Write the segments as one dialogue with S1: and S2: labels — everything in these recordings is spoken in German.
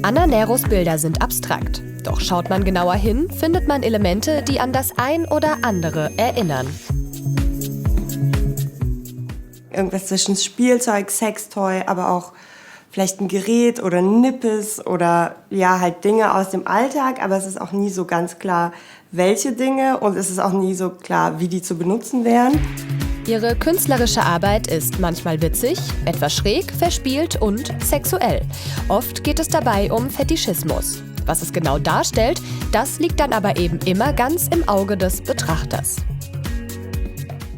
S1: Anna Neros Bilder sind abstrakt. Doch schaut man genauer hin, findet man Elemente, die an das ein oder andere erinnern.
S2: Irgendwas zwischen Spielzeug, Sextoy, aber auch vielleicht ein Gerät oder ein Nippes oder ja, halt Dinge aus dem Alltag. Aber es ist auch nie so ganz klar, welche Dinge, und es ist auch nie so klar, wie die zu benutzen wären.
S1: Ihre künstlerische Arbeit ist manchmal witzig, etwas schräg, verspielt und sexuell. Oft geht es dabei um Fetischismus. Was es genau darstellt, das liegt dann aber eben immer ganz im Auge des Betrachters.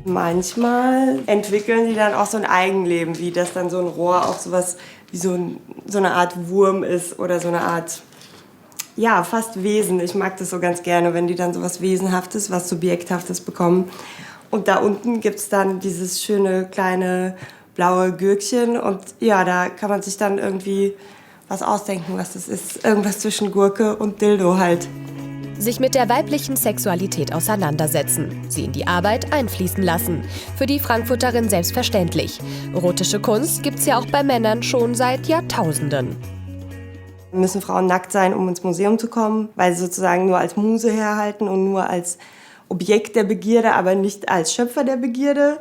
S2: Manchmal entwickeln die dann auch so ein Eigenleben, wie das dann so ein Rohr auch sowas wie so eine Art Wurm ist oder so eine Art, ja, fast Wesen. Ich mag das so ganz gerne, wenn die dann sowas Wesenhaftes, was Subjekthaftes bekommen. Und da unten gibt es dann dieses schöne kleine blaue Gürkchen und ja, da kann man sich dann irgendwie was ausdenken, was das ist. Irgendwas zwischen Gurke und Dildo halt.
S1: Sich mit der weiblichen Sexualität auseinandersetzen, sie in die Arbeit einfließen lassen. Für die Frankfurterin selbstverständlich. Erotische Kunst gibt's ja auch bei Männern schon seit Jahrtausenden.
S2: Müssen Frauen nackt sein, um ins Museum zu kommen, weil sie sozusagen nur als Muse herhalten und nur als Objekt der Begierde, aber nicht als Schöpfer der Begierde.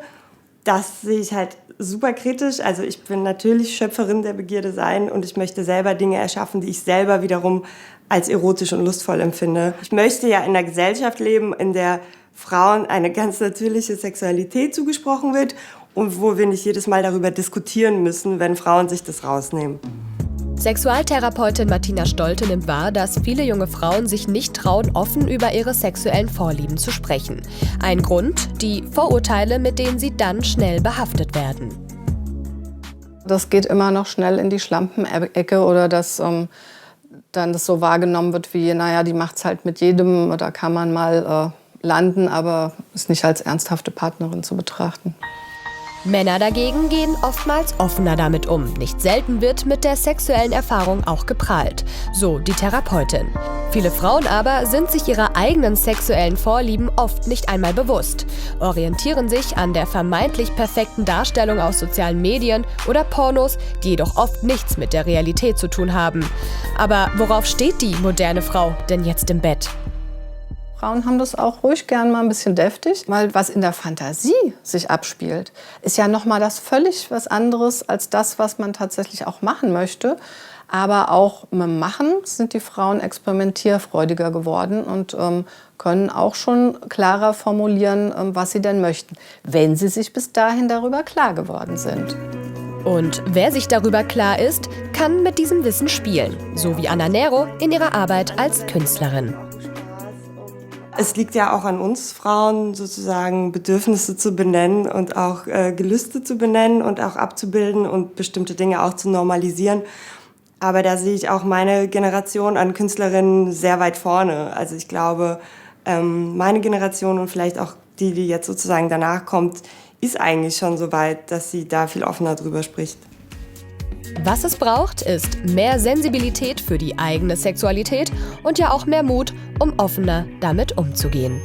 S2: Das sehe ich halt super kritisch. Also ich bin natürlich Schöpferin der Begierde sein und ich möchte selber Dinge erschaffen, die ich selber wiederum als erotisch und lustvoll empfinde. Ich möchte ja in einer Gesellschaft leben, in der Frauen eine ganz natürliche Sexualität zugesprochen wird und wo wir nicht jedes Mal darüber diskutieren müssen, wenn Frauen sich das rausnehmen.
S1: Sexualtherapeutin Martina Stolte nimmt wahr, dass viele junge Frauen sich nicht trauen, offen über ihre sexuellen Vorlieben zu sprechen. Ein Grund: die Vorurteile, mit denen sie dann schnell behaftet werden.
S3: Das geht immer noch schnell in die Schlampenecke oder dass dann das so wahrgenommen wird wie, naja, die macht's halt mit jedem, da kann man mal landen, aber ist nicht als ernsthafte Partnerin zu betrachten.
S1: Männer dagegen gehen oftmals offener damit um. Nicht selten wird mit der sexuellen Erfahrung auch geprahlt. So die Therapeutin. Viele Frauen aber sind sich ihrer eigenen sexuellen Vorlieben oft nicht einmal bewusst, orientieren sich an der vermeintlich perfekten Darstellung aus sozialen Medien oder Pornos, die jedoch oft nichts mit der Realität zu tun haben. Aber worauf steht die moderne Frau denn jetzt im Bett?
S3: Frauen haben das auch ruhig gern mal ein bisschen deftig, weil was in der Fantasie sich abspielt, ist ja noch mal das völlig was anderes als das, was man tatsächlich auch machen möchte. Aber auch mit dem Machen sind die Frauen experimentierfreudiger geworden und können auch schon klarer formulieren, was sie denn möchten, wenn sie sich bis dahin darüber klar geworden sind.
S1: Und wer sich darüber klar ist, kann mit diesem Wissen spielen, so wie Anna Nero in ihrer Arbeit als Künstlerin.
S2: Es liegt ja auch an uns Frauen, sozusagen Bedürfnisse zu benennen und auch Gelüste zu benennen und auch abzubilden und bestimmte Dinge auch zu normalisieren. Aber da sehe ich auch meine Generation an Künstlerinnen sehr weit vorne. Also ich glaube, meine Generation und vielleicht auch die jetzt sozusagen danach kommt, ist eigentlich schon so weit, dass sie da viel offener drüber spricht.
S1: Was es braucht, ist mehr Sensibilität für die eigene Sexualität und ja auch mehr Mut, um offener damit umzugehen.